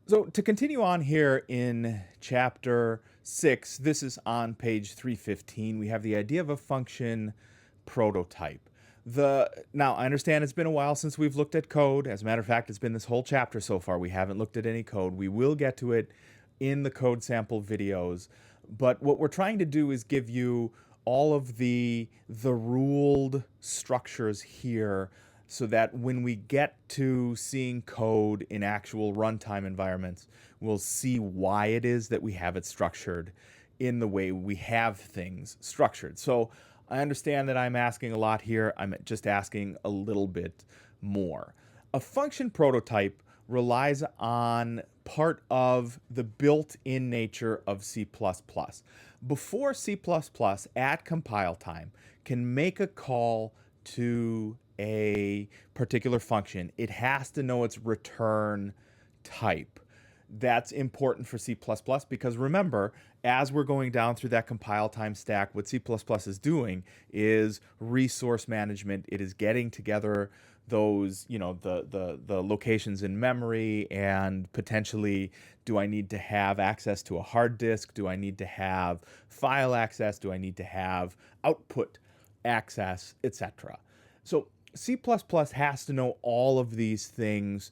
So to continue on here in chapter 6, this is on page 315. We have the idea of a function prototype. Now, I understand it's been a while since we've looked at code. As a matter of fact, it's been this whole chapter so far. We haven't looked at any code. We will get to it in the code sample videos. But what we're trying to do is give you all of the ruled structures here so that when we get to seeing code in actual runtime environments, we'll see why it is that we have it structured in the way we have things structured. So I understand that I'm asking a lot here. I'm just asking a little bit more. A function prototype relies on part of the built-in nature of C++. Before C++, at compile time, can make a call to a particular function, it has to know its return type. That's important for C++ because remember, as we're going down through that compile time stack, what C++ is doing is resource management. It is getting together those, the locations in memory, and potentially, do I need to have access to a hard disk? Do I need to have file access? Do I need to have output access, etc.? So C++ has to know all of these things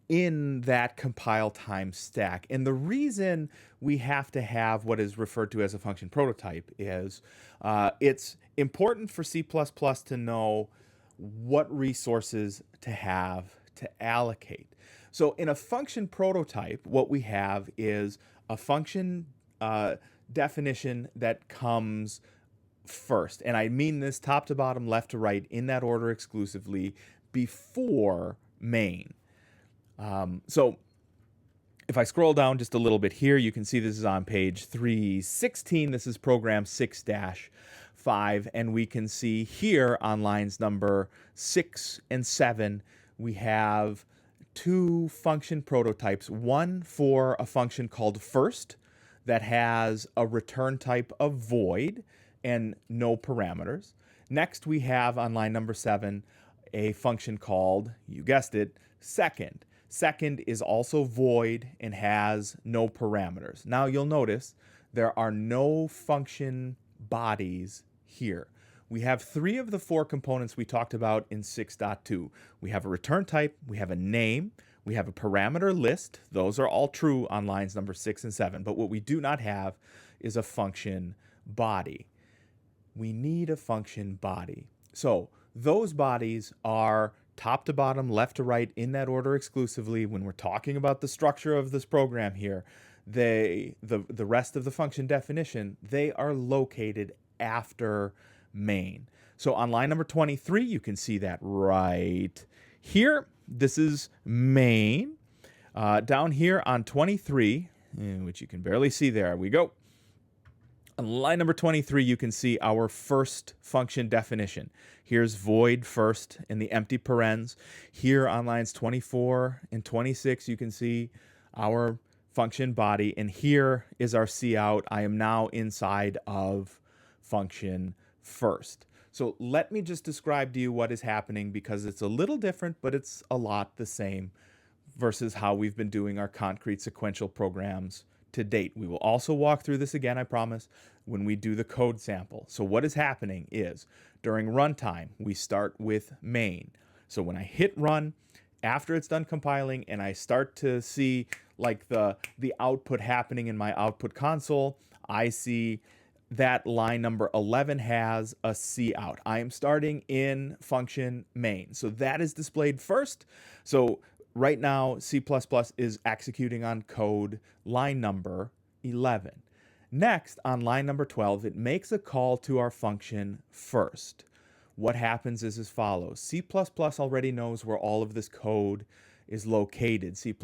in that compile time stack. And the reason we have to have what is referred to as a function prototype is it's important for C++ to know what resources to have to allocate. So in a function prototype, what we have is a function definition that comes first. And I mean this top to bottom, left to right, in that order exclusively, before main. So if I scroll down just a little bit here, you can see this is on page 316. This is program 6-5. And we can see here on lines number 6 and 7, we have two function prototypes. One for a function called first that has a return type of void and no parameters. Next, we have on line number 7 a function called, you guessed it, second. Second is also void and has no parameters. Now you'll notice there are no function bodies here. We have 3 of the 4 components we talked about in 6.2. We have a return type, we have a name, we have a parameter list. Those are all true on lines number 6 and 7. But what we do not have is a function body. We need a function body. So those bodies are top to bottom, left to right, in that order exclusively. When we're talking about the structure of this program here, the rest of the function definition, they are located after main. So on line number 23, you can see that right here. This is main. Down here on 23, which you can barely see, there we go. On line number 23, you can see our first function definition. Here's void first in the empty parens. Here on lines 24 and 26, you can see our function body. And here is our cout. I am now inside of function first. So let me just describe to you what is happening, because it's a little different, but it's a lot the same versus how we've been doing our concrete sequential programs to date. We will also walk through this again, I promise, when we do the code sample. So what is happening is during runtime, we start with main. So when I hit run, after it's done compiling and I start to see like the output happening in my output console, I see that line number 11 has a cout. I am starting in function main. So that is displayed first. So right now, C++ is executing on code line number 11. Next, on line number 12, it makes a call to our function first. What happens is as follows. C++ already knows where all of this code is located. C++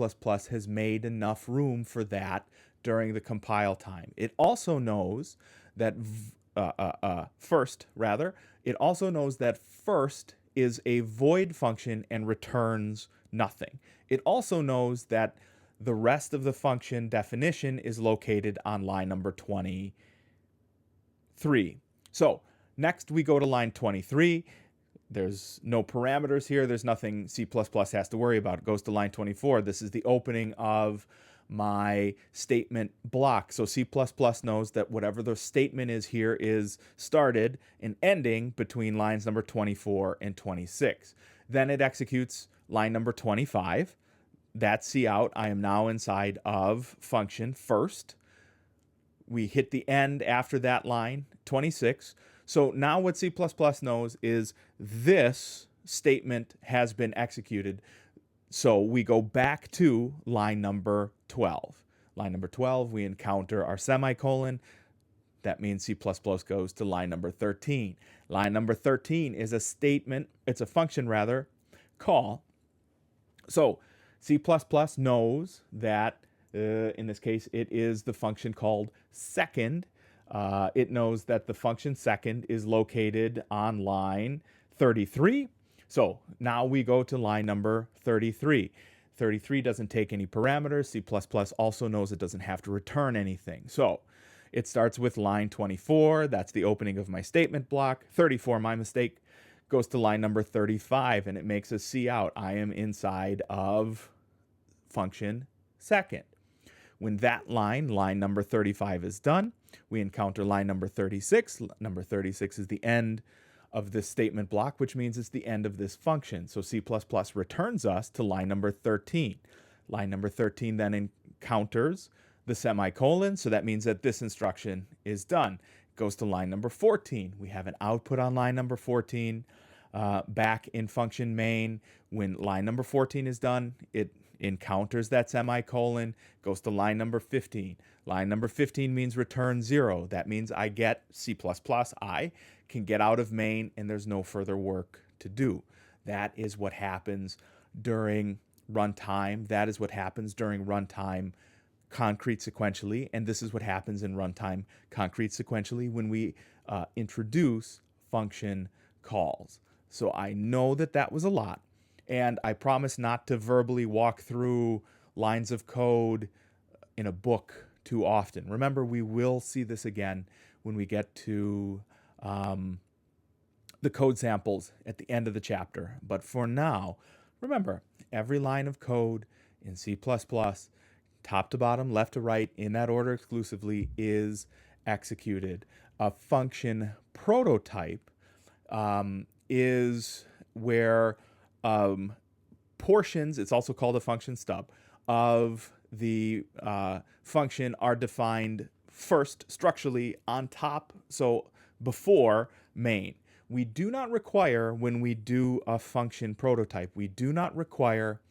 has made enough room for that during the compile time. It also knows that first is a void function and returns nothing. It also knows that the rest of the function definition is located on line number 23. So next we go to line 23. There's no parameters here. There's nothing C++ has to worry about. It goes to line 24. This is the opening of my statement block. So C++ knows that whatever the statement is here is started and ending between lines number 24 and 26. Then it executes line number 25. That's cout. I am now inside of function first. We hit the end after that line, 26. So now what C++ knows is this statement has been executed. So we go back to line number 12. Line number 12, we encounter our semicolon. That means C++ goes to line number 13. Line number 13 is a statement, it's a function rather, call. So C++ knows that, in this case, it is the function called second. It knows that the function second is located on line 33. So now we go to line number 33. 33 doesn't take any parameters. C++ also knows it doesn't have to return anything. So it starts with line 24. That's the opening of my statement block. 34, my mistake, goes to line number 35, and it makes a cout. I am inside of function second. When that line number 35 is done, we encounter line number 36. Number 36 is the end of this statement block, which means it's the end of this function. So C++ returns us to line number 13. Line number 13 then encounters the semicolon, so that means that this instruction is done. It goes to line number 14. We have an output on line number 14 back in function main. When line number 14 is done, it encounters that semicolon, goes to line number 15. Line number 15 means return 0. That means I get C++, I can get out of main and there's no further work to do. That is what happens during runtime. That is what happens during runtime concrete sequentially, and this is what happens in runtime concrete sequentially when we introduce function calls. So I know that that was a lot, and I promise not to verbally walk through lines of code in a book too often. Remember, we will see this again when we get to the code samples at the end of the chapter. But for now, remember, every line of code in C++, top to bottom, left to right, in that order exclusively, is executed. A function prototype is where portions, it's also called a function stub, of the function are defined first structurally on top, so before main. We do not require, when we do a function prototype, we do not require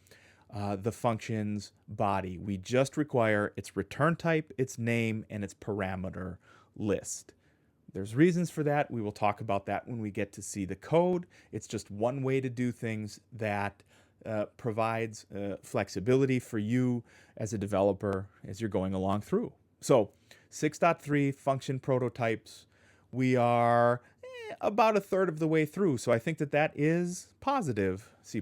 the function's body. We just require its return type, its name, and its parameter list. There's reasons for that. We will talk about that when we get to see the code. It's just one way to do things that provides flexibility for you as a developer as you're going along through. So 6.3 function prototypes, we are about a third of the way through. So I think that that is positive, C++.